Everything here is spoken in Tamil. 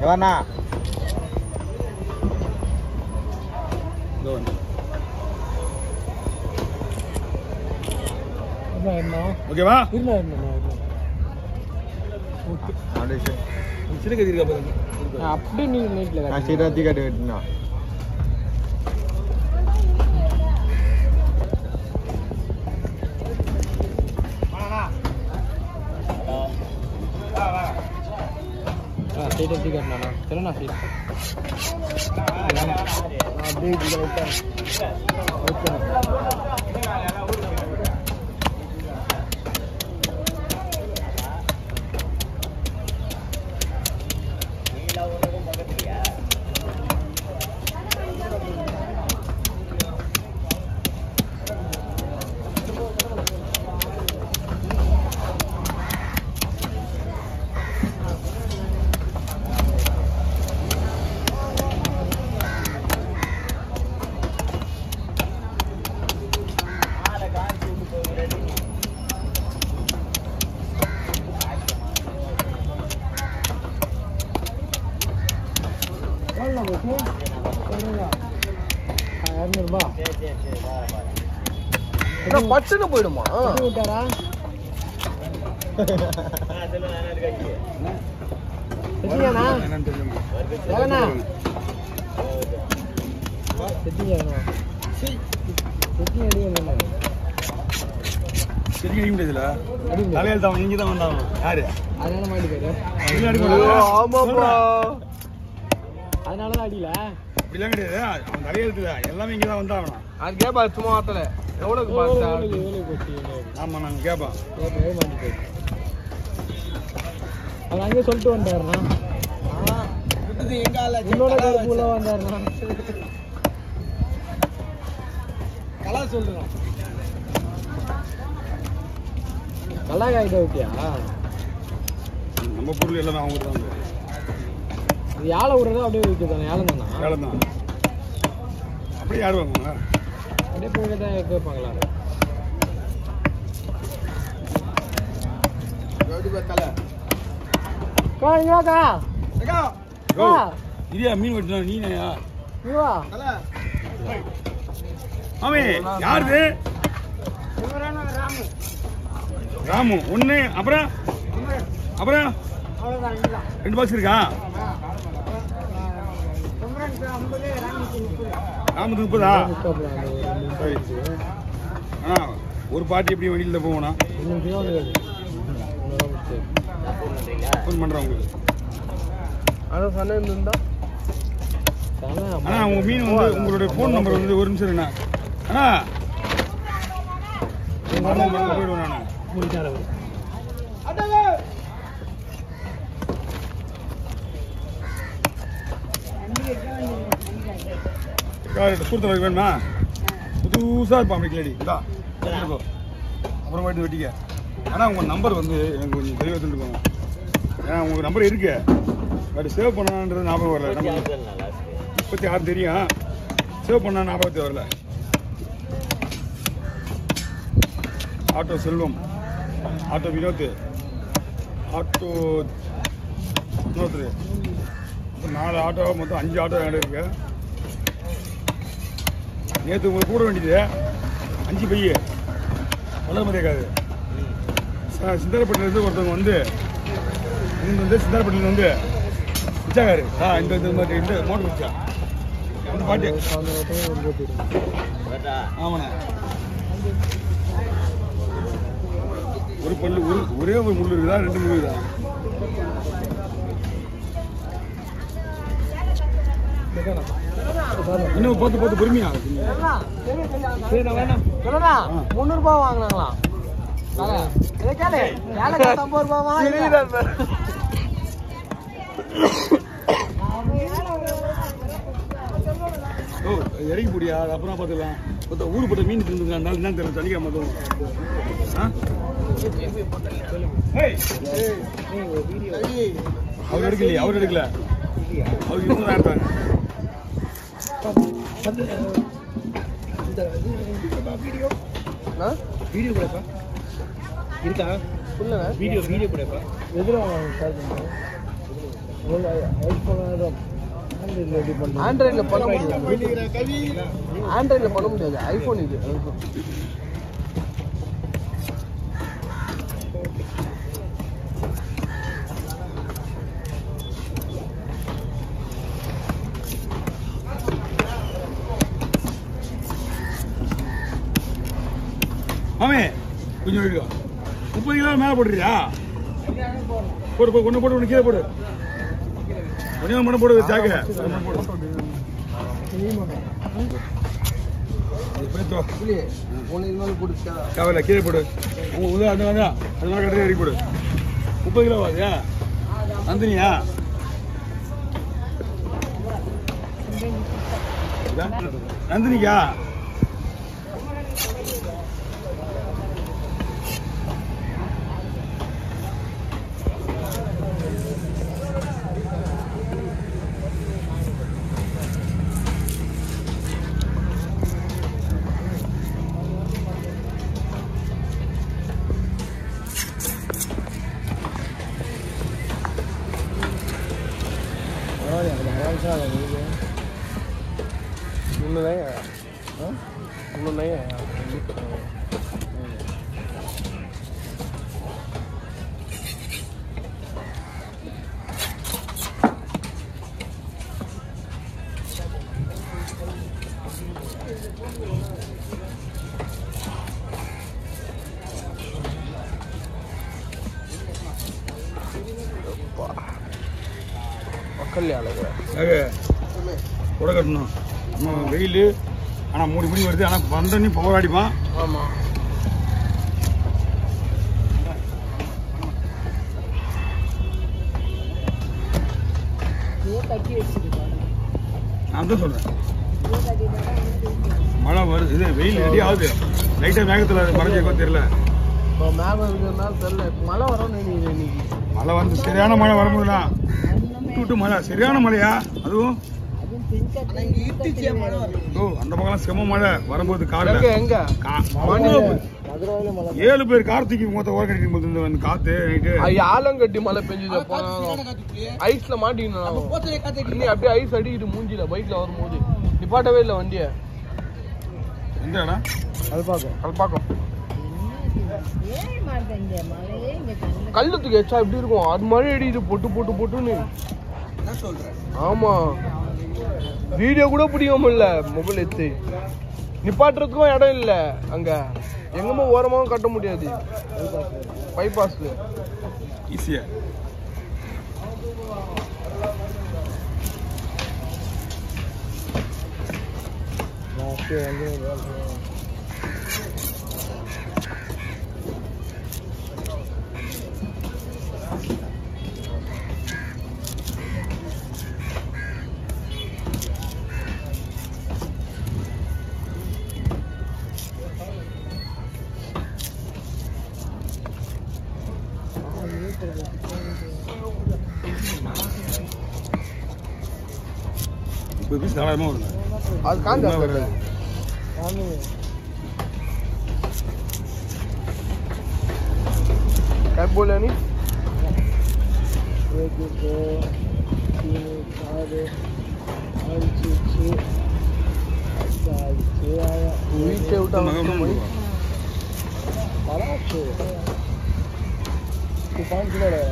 எவனா ஓகேவா அப்படி நீ நைட்ல சீராத்தி கட்டி வெட்டினா सीट ठीक करना ना चलो ना सीट अभी பட்டுன்னு போயிடுமா தலையில் தான் இங்கே தான் வந்தாங்க யாரு அதனாலதான் அடியில அப்படிலாம் கிடையாது அவன் தலையெழுத்துல எல்லாமே இங்கே தான் வந்தாகணும் அது கேப்பா சும்மா வார்த்தல எவ்வளவு ஆமா நாங்க கேட்போம் அவர் அங்கே சொல்லிட்டு வந்தாருண்ணா என்னோட கருப்புல வந்தாருண்ணா கலா சொல்லுங்க கலா காய்ட்ட ஓகேயா நம்ம பொருள் எல்லாமே அவங்க தான் யாழை விடுறதா அப்படியே வைக்கிறதானே யாழம் தானா ஏலம் தான் அப்படியே யார் வாங்குவாங்க அப்படியே போய் தான் கேட்பாங்களா இதையா மீன் வெட்டினா நீனையா இவா ஆமே யாரு ராமு ஒண்ணு அப்புறம் அப்புறம் 2 பாக்ஸ் இருக்கா ராமுக்கு 30 அண்ணா ஒரு பாட்டி எப்படி வண்டியில் போவோம்னா ஃபோன் பண்ணுறேன் உங்களுக்கு அண்ணா உங்க மீன் வந்து உங்களுடைய ஃபோன் நம்பர் வந்து ஒரு நிமிஷம் என்ன அண்ணா போயிடுவேன் நான் சூழ்நிலை வேணுமா புதுசாக இருப்பான் அப்படி கிளடி இதா அப்புறம் போயிட்டு வெட்டிக்க ஆனால் உங்கள் நம்பர் வந்து எனக்கு கொஞ்சம் தெளிவாக சொல்லிட்டு ஏன்னா உங்கள் நம்பர் இருக்கு பட் சேவ் பண்ணான்றது ஞாபகம் வரல நம்ம 36 தெரியும் சேவ் பண்ணா ஞாபகத்தை வரல ஆட்டோ செல்வம் ஆட்டோ வினோத் ஆட்டோ இன்னொருத்தர் 4 ஆட்டோ மொத்தம் 5 ஆட்டோ என்கிட்ட இருக்கு நேற்று உங்களுக்கு கூட வேண்டியது 5 பைய வளர்மதி இருக்காது சிந்தாரப்பட்டிலேருந்து ஒருத்தவங்க வந்து சிந்தாரப்பட்டிலேருந்து வந்து பிச்சாக்காரு இந்த மோட்டர் பிடிச்சா அந்த பாட்டு ஆமாண்ணா ஒரு பல்லு ஒரே ஒரு முள்ளு இருக்குதா 2 முள்ளு இருக்குதா இன்னும் பார்த்து பொறுமையா 300 ரூபாய் வாங்கினாங்களா இறங்கி போடியா அப்புறம் பார்த்துக்கலாம் ஊரு போட்ட மீன் இருந்துருக்காங்க என்ன தெரியல சனிக்காம அவர் எடுக்கலையே அவர் எடுக்கல அவருக்கு 200 எடுத்தாங்க வீடியோ கூடப்பா இருக்கா வீடியோ கூடப்பா எதிர ஆண்ட்ராய்டில் பண்ண முடியாது. ஆண்ட்ராய்டில் பண்ண முடியாது. ஐஃபோன் இது. மாமே கொஞ்சம் 30 கிலோ மேலே போட்டுறியா? போடு போடு, ஒன்று போட்டு ஒன்று கீழே போடு. கொஞ்சம் மண்ணை போடு ஜாக்கு. தேவையில்ல, கீழே போடு. உங்க அந்த அது மாதிரி கடையில் இறக்கி போடு. 30 கிலோ ஆகுது. நந்தினியா? நந்தினிக்கா? கூட கட்டணும். வெயில் ஆனால் மூடி மூடி வருது. ஆனால் வந்தோடனே பவர் அடிப்பான். ஆமாம். நான் தான் சொல்கிறேன், மழை வருது. இது வெயில் ரெடி ஆகுது. லைட்டாக மேகத்தில் மறைஞ்சிருக்கோ தெரியல. மேகம் இருக்கிறதுனால தெரியல. மழை வரோன்னு இன்னைக்கு. மழை வந்து சரியான மழை வரும்போதுலாம் விட்டு மழை சரியான மழையா? அதுவும் அந்த பக்கம் செம மழை வரும்போது காலைல எங்க 7 பேர் கார்த்திகை மொத்த ஓர கட்டிக்கும் போது காத்து நைட்டு ஆலங்கட்டி மழை பெஞ்சது. ஐஸ்ல மாட்டிக்கணும். அப்படியே ஐஸ் அடிக்கிட்டு மூஞ்சில பைக்ல வரும்போது நிப்பாட்டவே இல்லை வண்டிய. எந்த இடம்? கல்பாக்கம். கல்லுத்துக்கு எச்சா எப்படி இருக்கும்? அது மாதிரி அடிக்குது பொட்டு பொட்டு பொட்டுன்னு. ஆமா, வீடியோ கூட பிடிக்க முடியல. மொபைல் எடுத்து நிப்பாட்டுறதுக்கும் இடம் இல்லை. அங்க எங்கேயுமே ஓரமாகவும் கட்ட முடியாது. பைபாஸ்ல ஈஸியா தாராளமாக வருங்க. அது காஞ்சா வராது. क्या बोला नहीं? 1 2 3 4 5 6 7 आया. नीचे उठा वही बड़ा 6 तूफान किधर है?